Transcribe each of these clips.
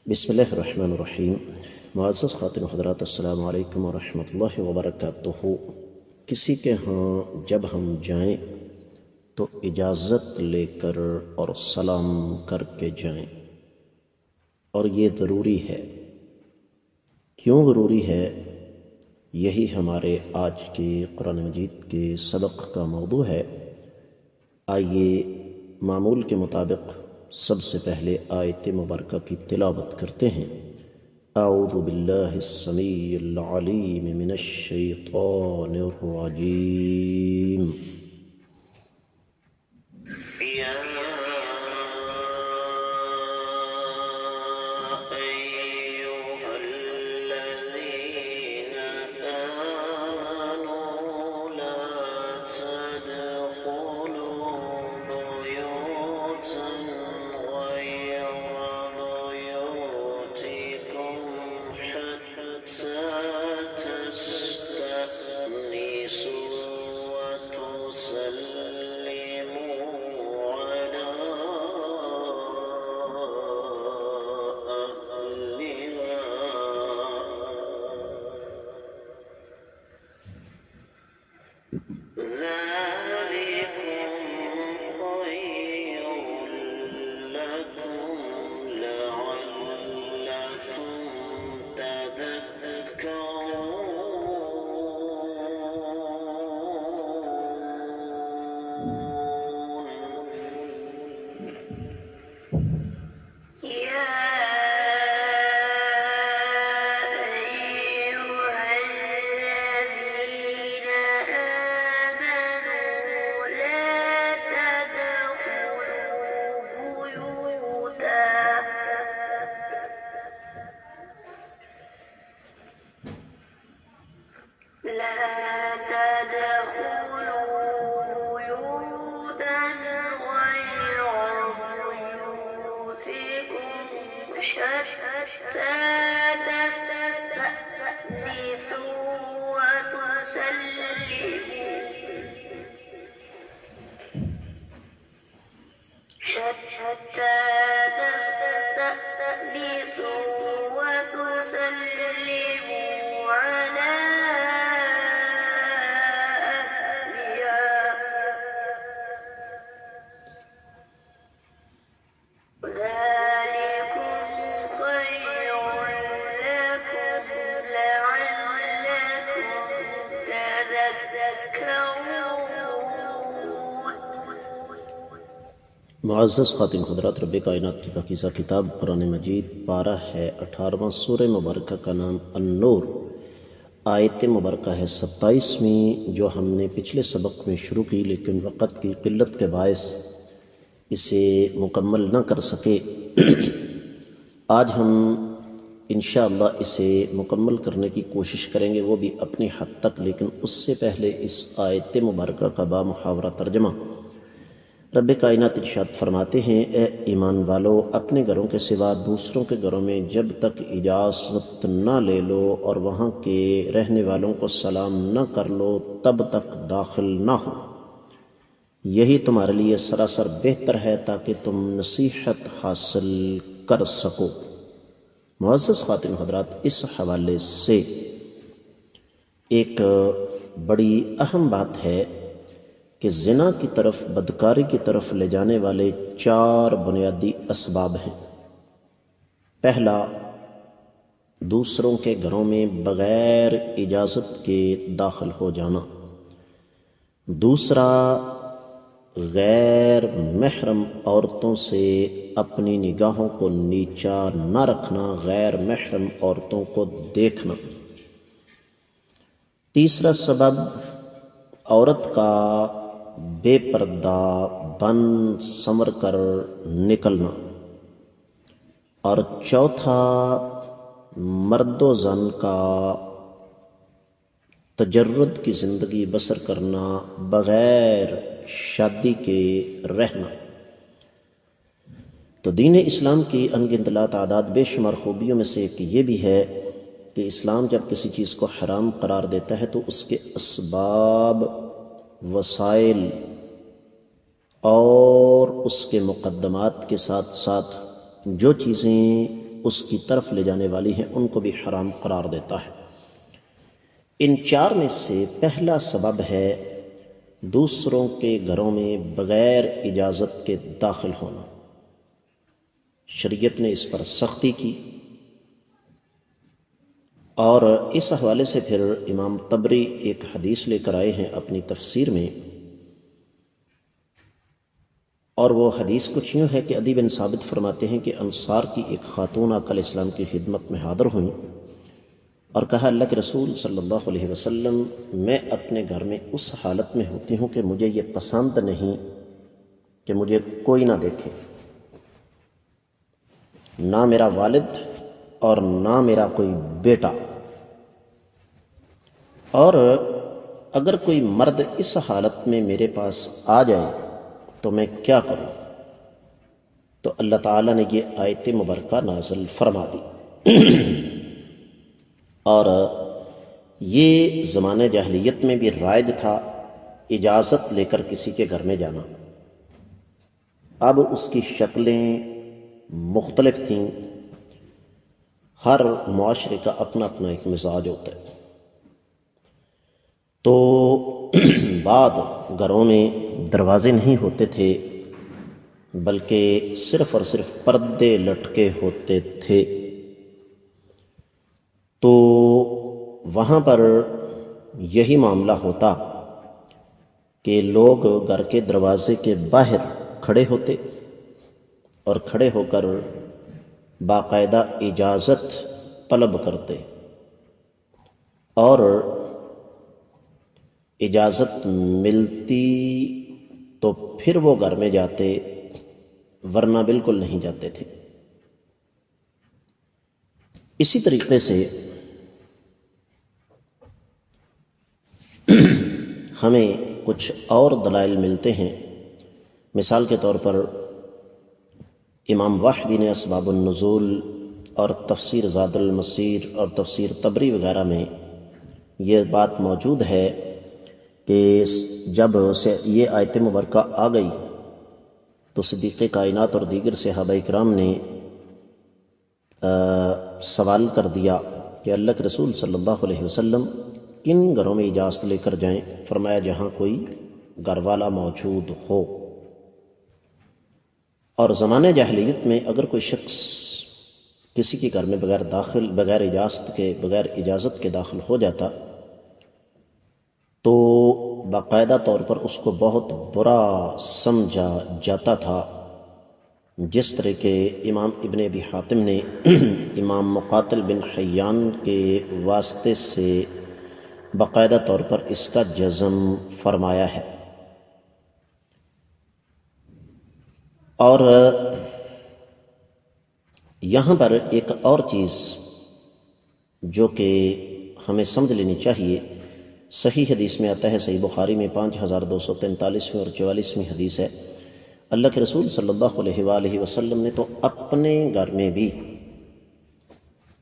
بسم اللہ الرحمن الرحیم۔ معزز خواتین و حضرات، السلام علیکم ورحمۃ اللہ وبرکاتہ۔ کسی کے ہاں جب ہم جائیں تو اجازت لے کر اور سلام کر کے جائیں، اور یہ ضروری ہے۔ کیوں ضروری ہے؟ یہی ہمارے آج کے قرآن مجید کے سبق کا موضوع ہے۔ آئیے معمول کے مطابق سب سے پہلے آیت مبارکہ کی تلاوت کرتے ہیں۔ اعوذ باللہ السمیع العلیم من الشیطان الرجیم۔ معزز خواتین حضرات، رب کائنات کی پاکیزہ کتاب قرآن مجید پارہ ہے 18واں، سورہ مبارکہ کا نام النور، آیت مبارکہ ہے 27ویں، جو ہم نے پچھلے سبق میں شروع کی لیکن وقت کی قلت کے باعث اسے مکمل نہ کر سکے۔ آج ہم انشاءاللہ اسے مکمل کرنے کی کوشش کریں گے، وہ بھی اپنی حد تک، لیکن اس سے پہلے اس آیت مبارکہ کا بامحاورہ ترجمہ۔ رب کائنات ارشاد فرماتے ہیں، اے ایمان والو، اپنے گھروں کے سوا دوسروں کے گھروں میں جب تک اجازت نہ لے لو اور وہاں کے رہنے والوں کو سلام نہ کر لو تب تک داخل نہ ہو۔ یہی تمہارے لیے سراسر بہتر ہے تاکہ تم نصیحت حاصل کر سکو۔ معزز خواتین حضرات، اس حوالے سے ایک بڑی اہم بات ہے کہ زنا کی طرف، بدکاری کی طرف لے جانے والے 4 بنیادی اسباب ہیں۔ پہلا، دوسروں کے گھروں میں بغیر اجازت کے داخل ہو جانا۔ دوسرا، غیر محرم عورتوں سے اپنی نگاہوں کو نیچا نہ رکھنا، غیر محرم عورتوں کو دیکھنا۔ تیسرا سبب، عورت کا بے پردہ بن سنور کر نکلنا۔ اور چوتھا، مرد و زن کا تجرد کی زندگی بسر کرنا، بغیر شادی کے رہنا۔ تو دین اسلام کی انگنت لا تعداد بے شمار خوبیوں میں سے ایک یہ بھی ہے کہ اسلام جب کسی چیز کو حرام قرار دیتا ہے تو اس کے اسباب، وسائل اور اس کے مقدمات کے ساتھ ساتھ جو چیزیں اس کی طرف لے جانے والی ہیں ان کو بھی حرام قرار دیتا ہے۔ ان چار میں سے پہلا سبب ہے دوسروں کے گھروں میں بغیر اجازت کے داخل ہونا۔ شریعت نے اس پر سختی کی، اور اس حوالے سے پھر امام طبری ایک حدیث لے کر آئے ہیں اپنی تفسیر میں، اور وہ حدیث کچھ یوں ہے کہ عدی بن ثابت فرماتے ہیں کہ انصار کی ایک خاتون آقا علیہ السلام کی خدمت میں حاضر ہوئیں اور کہا، اللہ کے رسول صلی اللہ علیہ وسلم، میں اپنے گھر میں اس حالت میں ہوتی ہوں کہ مجھے یہ پسند نہیں کہ مجھے کوئی نہ دیکھے، نہ میرا والد اور نہ میرا کوئی بیٹا، اور اگر کوئی مرد اس حالت میں میرے پاس آ جائے تو میں کیا کروں؟ تو اللہ تعالیٰ نے یہ آیت مبارکہ نازل فرما دی۔ اور یہ زمانہ جاہلیت میں بھی رائج تھا اجازت لے کر کسی کے گھر میں جانا۔ اب اس کی شکلیں مختلف تھیں، ہر معاشرے کا اپنا اپنا ایک مزاج ہوتا ہے۔ تو بعد گھروں میں دروازے نہیں ہوتے تھے، بلکہ صرف اور صرف پردے لٹکے ہوتے تھے، تو وہاں پر یہی معاملہ ہوتا کہ لوگ گھر کے دروازے کے باہر کھڑے ہوتے اور کھڑے ہو کر باقاعدہ اجازت طلب کرتے، اور اجازت ملتی تو پھر وہ گھر میں جاتے، ورنہ بالکل نہیں جاتے تھے۔ اسی طریقے سے ہمیں کچھ اور دلائل ملتے ہیں۔ مثال کے طور پر امام واحدی نے اسباب النزول اور تفسیر زاد المسیر اور تفسیر طبری وغیرہ میں یہ بات موجود ہے کہ جب سے یہ آیت مبارکہ آ گئی تو صدیق کائنات اور دیگر صحابہ کرام نے سوال کر دیا کہ اللہ کے رسول صلی اللہ علیہ وسلم کن گھروں میں اجازت لے کر جائیں؟ فرمایا جہاں کوئی گھر والا موجود ہو۔ اور زمانہ جاہلیت میں اگر کوئی شخص کسی کے گھر میں بغیر اجازت کے داخل ہو جاتا تو باقاعدہ طور پر اس کو بہت برا سمجھا جاتا تھا، جس طرح کہ امام ابن ابی حاتم نے امام مقاتل بن حیان کے واسطے سے باقاعدہ طور پر اس کا جزم فرمایا ہے۔ اور یہاں پر ایک اور چیز جو کہ ہمیں سمجھ لینی چاہیے، صحیح حدیث میں آتا ہے، صحیح بخاری میں 5243 اور 44 حدیث ہے، اللہ کے رسول صلی اللہ علیہ وآلہ وسلم نے تو اپنے گھر میں بھی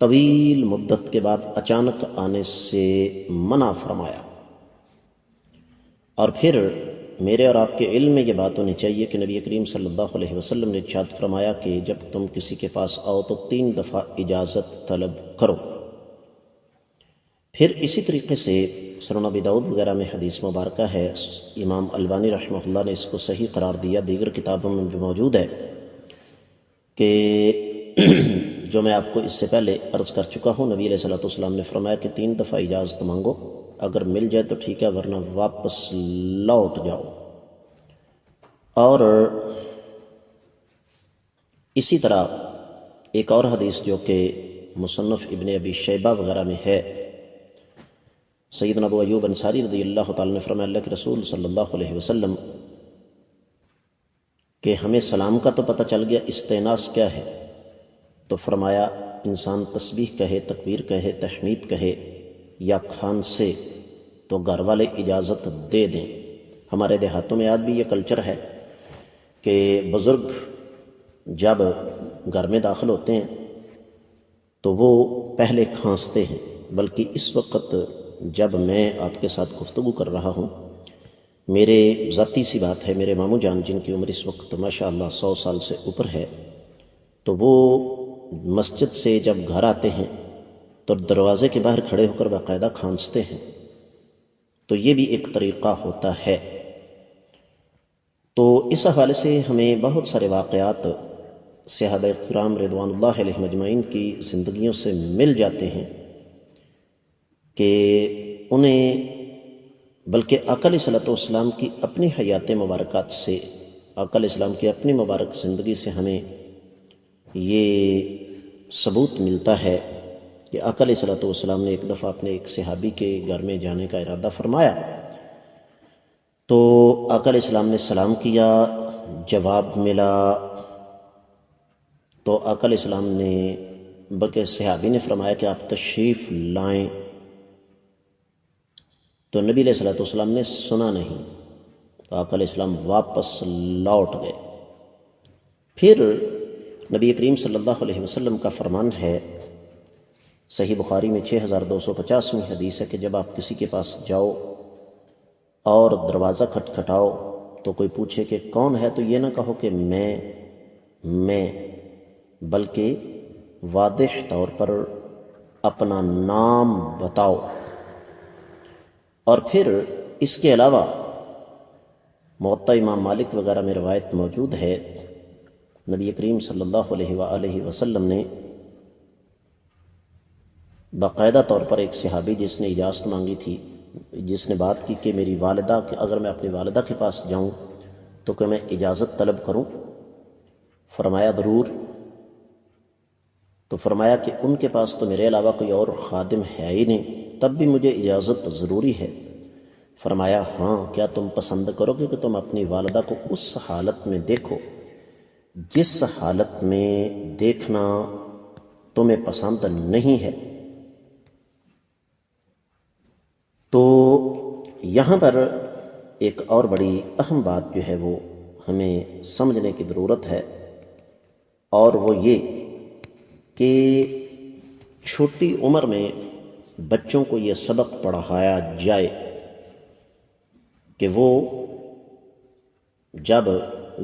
طویل مدت کے بعد اچانک آنے سے منع فرمایا۔ اور پھر میرے اور آپ کے علم میں یہ بات ہونی چاہیے کہ نبی کریم صلی اللہ علیہ وسلم نے ارشاد فرمایا کہ جب تم کسی کے پاس آؤ تو 3 دفعہ اجازت طلب کرو۔ پھر اسی طریقے سے سنن ابی داؤد وغیرہ میں حدیث مبارکہ ہے، امام البانی رحمہ اللہ نے اس کو صحیح قرار دیا، دیگر کتابوں میں بھی موجود ہے، کہ جو میں آپ کو اس سے پہلے عرض کر چکا ہوں، نبی علیہ الصلوۃ والسلام نے فرمایا کہ 3 دفعہ اجازت مانگو، اگر مل جائے تو ٹھیک ہے، ورنہ واپس لوٹ جاؤ۔ اور اسی طرح ایک اور حدیث جو کہ مصنف ابن ابی شیبہ وغیرہ میں ہے، سیدنا ابو ایوب انصاری رضی اللہ تعالیٰ نے فرمایا، اللہ کے رسول صلی اللہ علیہ وسلم کہ ہمیں سلام کا تو پتہ چل گیا، استئناس کیا ہے؟ تو فرمایا انسان تسبیح کہے، تکبیر کہے، تحمید کہے یا کھانسے تو گھر والے اجازت دے دیں۔ ہمارے دیہاتوں میں آج بھی یہ کلچر ہے کہ بزرگ جب گھر میں داخل ہوتے ہیں تو وہ پہلے کھانستے ہیں، بلکہ اس وقت جب میں آپ کے ساتھ گفتگو کر رہا ہوں، میرے ذاتی سی بات ہے، میرے ماموں جان جن کی عمر اس وقت ماشاءاللہ 100 سال سے اوپر ہے، تو وہ مسجد سے جب گھر آتے ہیں تو دروازے کے باہر کھڑے ہو کر باقاعدہ کھانستے ہیں، تو یہ بھی ایک طریقہ ہوتا ہے۔ تو اس حوالے سے ہمیں بہت سارے واقعات صحابہ کرام رضوان اللہ علیہ مجمعین کی زندگیوں سے مل جاتے ہیں کہ انہیں، بلکہ آقا علیہ الصلوۃ والسلام کی اپنی حیات مبارکات سے، آقا علیہ السلام کی اپنی مبارک زندگی سے ہمیں یہ ثبوت ملتا ہے کہ آقا علیہ الصلوۃ والسلام نے ایک دفعہ اپنے ایک صحابی کے گھر میں جانے کا ارادہ فرمایا، تو آقا علیہ السلام نے سلام کیا، جواب ملا، تو آقا علیہ السلام نے، بلکہ صحابی نے فرمایا کہ آپ تشریف لائیں، تو نبی علیہ الصلوۃ والسلام نے سنا نہیں، تو آقا علیہ السلام واپس لوٹ گئے۔ پھر نبی کریم صلی اللہ علیہ وسلم کا فرمان ہے، صحیح بخاری میں 6250ویں حدیث ہے، کہ جب آپ کسی کے پاس جاؤ اور دروازہ کھٹکھٹاؤ تو کوئی پوچھے کہ کون ہے، تو یہ نہ کہو کہ میں، بلکہ واضح طور پر اپنا نام بتاؤ۔ اور پھر اس کے علاوہ موطا امام مالک وغیرہ میں روایت موجود ہے، نبی کریم صلی اللہ علیہ وآلہ وسلم نے باقاعدہ طور پر ایک صحابی جس نے اجازت مانگی تھی، جس نے بات کی کہ میری والدہ، کہ اگر میں اپنی والدہ کے پاس جاؤں تو کہ میں اجازت طلب کروں؟ فرمایا ضرور۔ تو فرمایا کہ ان کے پاس تو میرے علاوہ کوئی اور خادم ہے ہی نہیں، تب بھی مجھے اجازت ضروری ہے؟ فرمایا ہاں، کیا تم پسند کرو گے کہ تم اپنی والدہ کو اس حالت میں دیکھو جس حالت میں دیکھنا تمہیں پسند نہیں ہے؟ تو یہاں پر ایک اور بڑی اہم بات جو ہے وہ ہمیں سمجھنے کی ضرورت ہے، اور وہ یہ کہ چھوٹی عمر میں بچوں کو یہ سبق پڑھایا جائے کہ وہ جب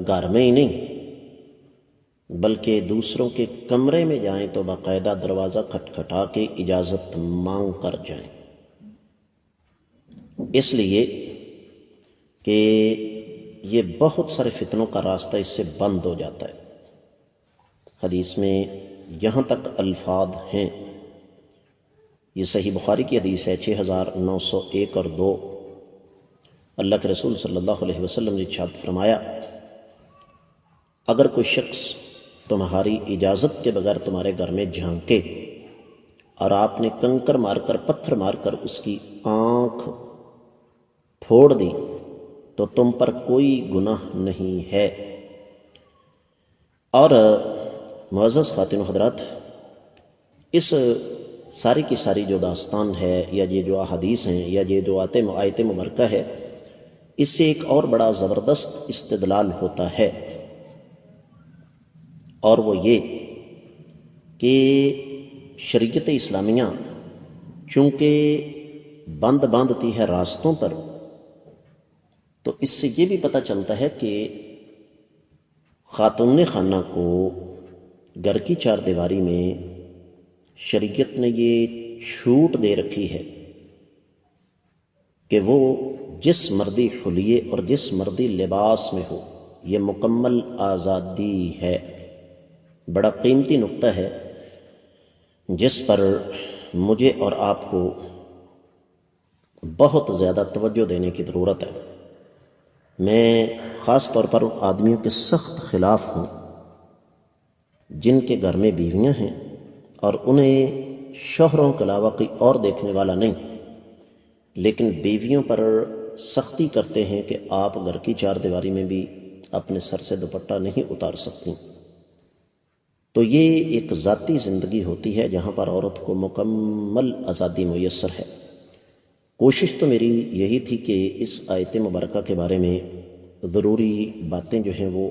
گھر میں ہی نہیں بلکہ دوسروں کے کمرے میں جائیں تو باقاعدہ دروازہ کھٹکھٹا کے اجازت مانگ کر جائیں، اس لیے کہ یہ بہت سارے فتنوں کا راستہ اس سے بند ہو جاتا ہے۔ حدیث میں یہاں تک الفاظ ہیں، یہ صحیح بخاری کی حدیث ہے 6901 اور 2، اللہ کے رسول صلی اللہ علیہ وسلم نے ارشاد فرمایا، اگر کوئی شخص تمہاری اجازت کے بغیر تمہارے گھر میں جھانکے اور آپ نے کنکر مار کر، پتھر مار کر اس کی آنکھ پھوڑ دی تو تم پر کوئی گناہ نہیں ہے۔ اور معزز خواتین و حضرات، اس ساری کی ساری جو داستان ہے، یا یہ جو احادیث ہیں، یا یہ جو آیت مبارکہ ہے، اس سے ایک اور بڑا زبردست استدلال ہوتا ہے، اور وہ یہ کہ شریعت اسلامیہ چونکہ بند باندھتی ہے راستوں پر، تو اس سے یہ بھی پتہ چلتا ہے کہ خاتون خانہ کو گھر کی چار دیواری میں شریعت نے یہ چھوٹ دے رکھی ہے کہ وہ جس مردی حلیے اور جس مردی لباس میں ہو، یہ مکمل آزادی ہے۔ بڑا قیمتی نقطہ ہے جس پر مجھے اور آپ کو بہت زیادہ توجہ دینے کی ضرورت ہے۔ میں خاص طور پر ان آدمیوں کے سخت خلاف ہوں جن کے گھر میں بیویاں ہیں اور انہیں شوہروں کے علاوہ کوئی اور دیکھنے والا نہیں، لیکن بیویوں پر سختی کرتے ہیں کہ آپ گھر کی چار دیواری میں بھی اپنے سر سے دوپٹہ نہیں اتار سکتی۔ تو یہ ایک ذاتی زندگی ہوتی ہے جہاں پر عورت کو مکمل آزادی میسر ہے۔ کوشش تو میری یہی تھی کہ اس آیت مبارکہ کے بارے میں ضروری باتیں جو ہیں وہ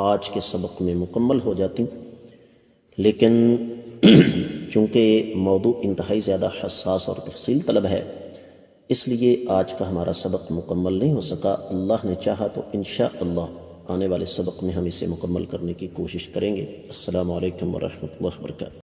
آج کے سبق میں مکمل ہو جاتی، لیکن چونکہ موضوع انتہائی زیادہ حساس اور تفصیل طلب ہے، اس لیے آج کا ہمارا سبق مکمل نہیں ہو سکا۔ اللہ نے چاہا تو انشاءاللہ آنے والے سبق میں ہم اسے مکمل کرنے کی کوشش کریں گے۔ السلام علیکم ورحمۃ اللہ وبرکاتہ۔